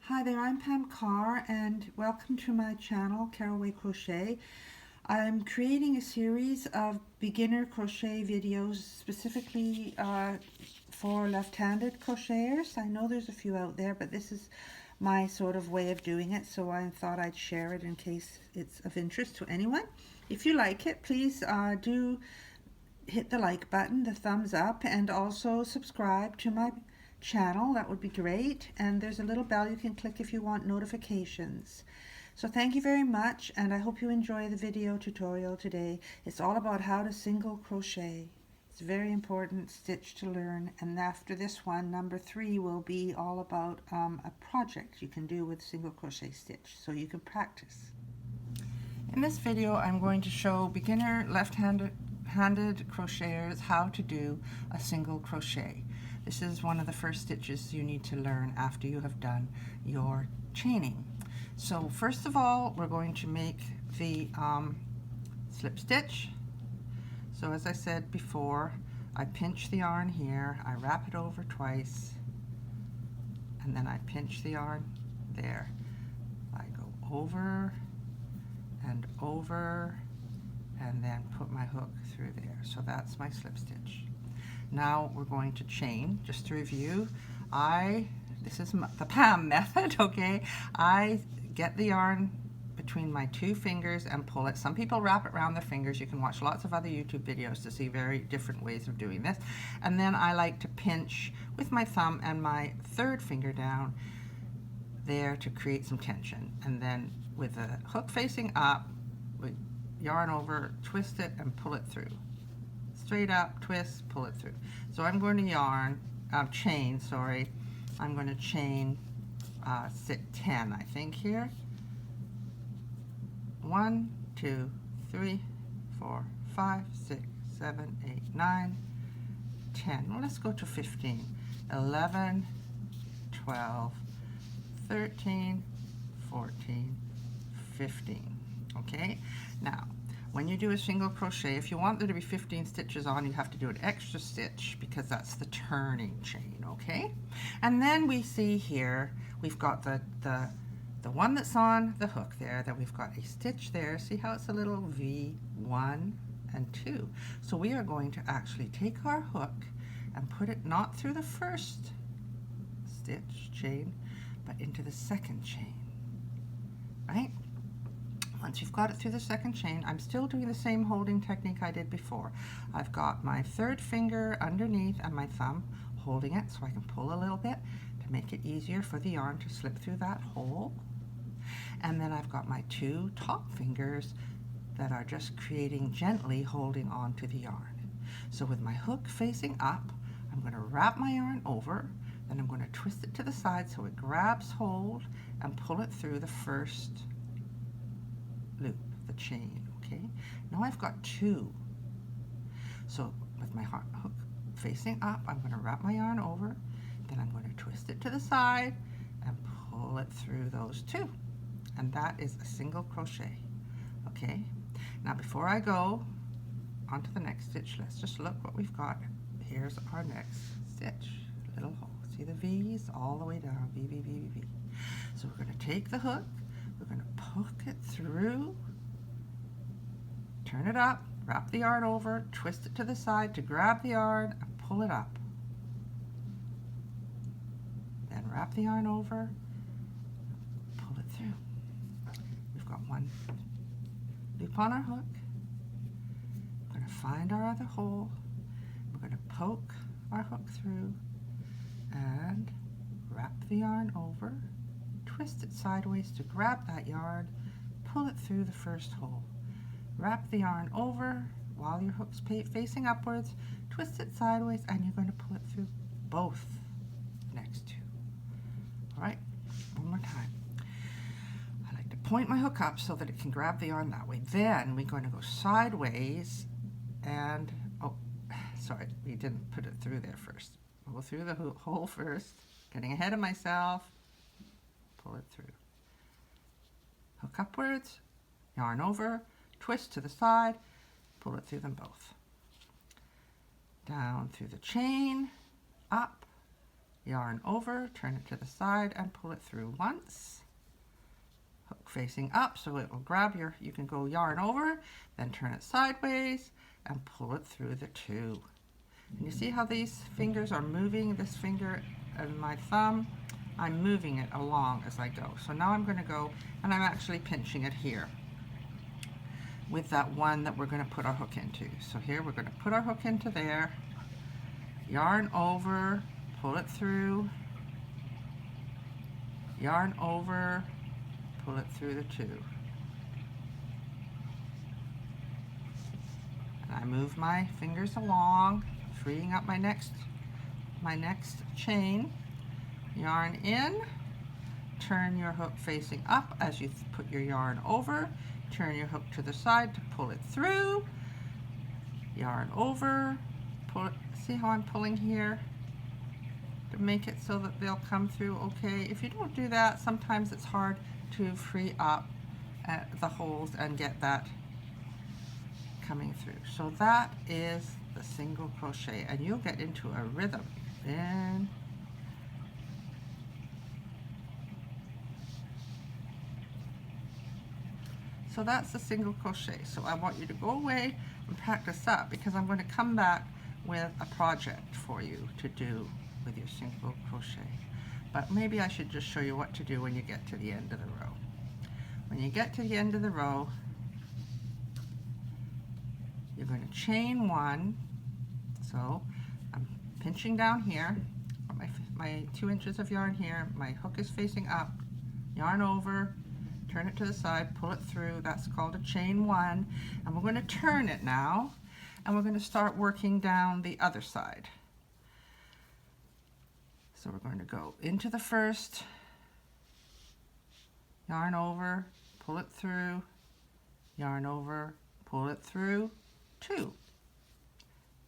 Hi there, I'm Pam Carr and welcome to my channel, Caraway Crochet. I'm creating a series of beginner crochet videos specifically for left-handed crocheters. I know there's a few out there, but this is my sort of way of doing it, so I thought I'd share it in case it's of interest to anyone. If you like it, please do hit the like button, the thumbs up, and also subscribe to my channel. That would be great. And there's a little bell you can click if you want notifications. So thank you very much, and I hope you enjoy the video tutorial today. It's all about how to single crochet. It's a very important stitch to learn, and after this one, number 3 will be all about a project you can do with single crochet stitch, so you can practice. In this video, I'm going to show beginner left-handed crocheters how to do a single crochet. This is one of the first stitches you need to learn after you have done your chaining. So first of all, we're going to make the slip stitch. So as I said before, I pinch the yarn here, I wrap it over twice, and then I pinch the yarn there. I go over and over and then put my hook through there. So that's my slip stitch. Now we're going to chain. Just to review, this is the Pam method, okay? I get the yarn between my 2 fingers and pull it. Some people wrap it around their fingers. You can watch lots of other YouTube videos to see very different ways of doing this. And then I like to pinch with my thumb and my 3rd finger down there to create some tension. And then with the hook facing up, we yarn over, twist it, and pull it through. Straight up, twist, pull it through. So I'm going to chain, sorry. I'm going to chain 10, I think, here. 1, 2, 3, 4, 5, 6, 7, 8, 9, 10. Well, let's go to 15. 11, 12, 13, 14, 15. Okay? Now, when you do a single crochet, if you want there to be 15 stitches on, you have to do an extra stitch because that's the turning chain, okay? And then we see here, we've got the one that's on the hook there, that we've got a stitch there. See how it's a little V, 1 and 2. So we are going to actually take our hook and put it not through the first stitch chain, but into the second chain, right? Once you've got it through the second chain, I'm still doing the same holding technique I did before. I've got my 3rd finger underneath and my thumb holding it so I can pull a little bit to make it easier for the yarn to slip through that hole. And then I've got my 2 top fingers that are just creating gently holding on to the yarn. So with my hook facing up, I'm going to wrap my yarn over, then I'm going to twist it to the side so it grabs hold and pull it through the first loop, the chain, okay? Now I've got 2. So with my hook facing up, I'm going to wrap my yarn over, then I'm going to twist it to the side and pull it through those 2. And that is a single crochet, okay? Now before I go on to the next stitch, let's just look what we've got. Here's our next stitch, little hole. See the V's all the way down, V, V, V, V, V. So we're going to take the hook, we're going to poke it through, turn it up, wrap the yarn over, twist it to the side to grab the yarn and pull it up. Then wrap the yarn over, pull it through. We've got 1 loop on our hook. We're going to find our other hole. We're going to poke our hook through and wrap the yarn over, twist it sideways to grab that yarn, pull it through the first hole. Wrap the yarn over while your hook's facing upwards, twist it sideways, and you're going to pull it through both next 2. All right, one more time. I like to point my hook up so that it can grab the yarn that way. Then we're going to go sideways and, oh, sorry, we didn't put it through there first. We'll go through the hole first, getting ahead of myself, pull it through. Hook upwards, yarn over, twist to the side, pull it through them both. Down through the chain, up, yarn over, turn it to the side and pull it through once. Hook facing up so it will grab your, you can go yarn over, then turn it sideways and pull it through the two. And you see how these fingers are moving, this finger and my thumb? I'm moving it along as I go. So now I'm going to go, and I'm actually pinching it here with that one that we're going to put our hook into. So here we're going to put our hook into there, yarn over, pull it through, yarn over, pull it through the two. And I move my fingers along, freeing up my next chain. Yarn in, turn your hook facing up as you put your yarn over, turn your hook to the side to pull it through, yarn over, pull it, see how I'm pulling here to make it so that they'll come through okay. If you don't do that, sometimes it's hard to free up the holes and get that coming through. So that is the single crochet, and you'll get into a rhythm. In, so that's the single crochet. So I want you to go away and practice that, because I'm going to come back with a project for you to do with your single crochet. But maybe I should just show you what to do when you get to the end of the row. When you get to the end of the row, you're going to chain one. So I'm pinching down here, my 2 inches of yarn here, my hook is facing up, yarn over, turn it to the side, pull it through. That's called a chain one. And we're going to turn it now, and we're going to start working down the other side. So we're going to go into the first, yarn over, pull it through, yarn over, pull it through, two.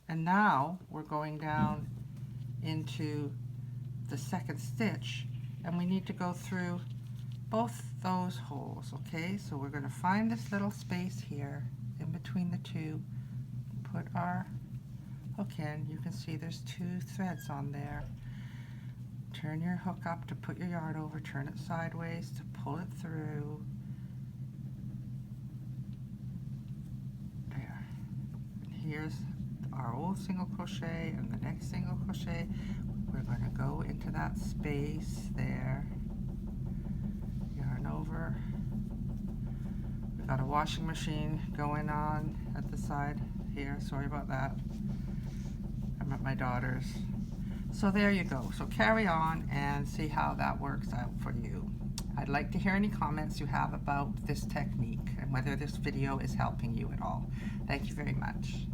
And now we're going down into the second stitch, and we need to go through both those holes, okay? So we're going to find this little space here in between the two, put our hook in. You can see there's 2 threads on there. Turn your hook up to put your yarn over, turn it sideways to pull it through. There. And here's our old single crochet and the next single crochet. We're going to go into that space there. Yarn over. We've got a washing machine going on at the side here. Sorry about that. I'm at my daughter's. So there you go. So carry on and see how that works out for you. I'd like to hear any comments you have about this technique and whether this video is helping you at all. Thank you very much.